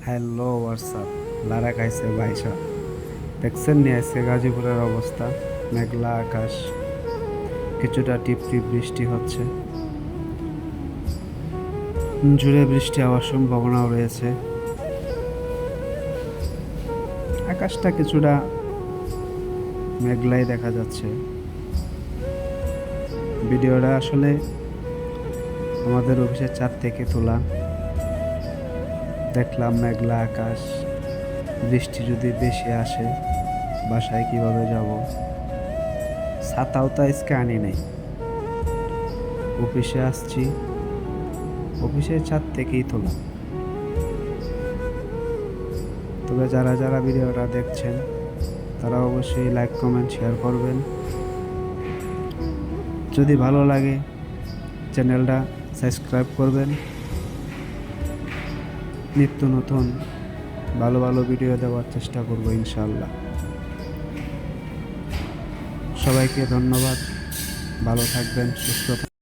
Hello WhatsApp লারা খাইছে ভাইসা দেখছেন নি আজকে গাজীপুরের অবস্থা। মেঘলা আকাশ, কিছুটা টিপ টিপ বৃষ্টি হচ্ছে, জুড়ে বৃষ্টি হওয়ার সম্ভাবনাও রয়েছে। আকাশটা কিছুটা মেঘলাই দেখা যাচ্ছে। ভিডিওটা আসলে আমাদের অফিসের ছাদ থেকে তোলা। দেখলাম মেঘলা আকাশ, বৃষ্টি যদি বেশি আসে বাসায় কিভাবে যাব। ছাতাও তো আজকে আনি নাই, অফিসে আসছি, অফিসের ছাদ থেকেই তোলা। তবে যারা যারা ভিডিওটা দেখছেন তারা অবশ্যই লাইক কমেন্ট শেয়ার করবেন। যদি ভালো লাগে চ্যানেলটা সাবস্ক্রাইব করবেন। নিত্য নতুন ভালো ভালো ভিডিও দেওয়ার চেষ্টা করব ইনশাআল্লাহ। সবাইকে ধন্যবাদ, ভালো থাকবেন, সুস্থ থাকবেন।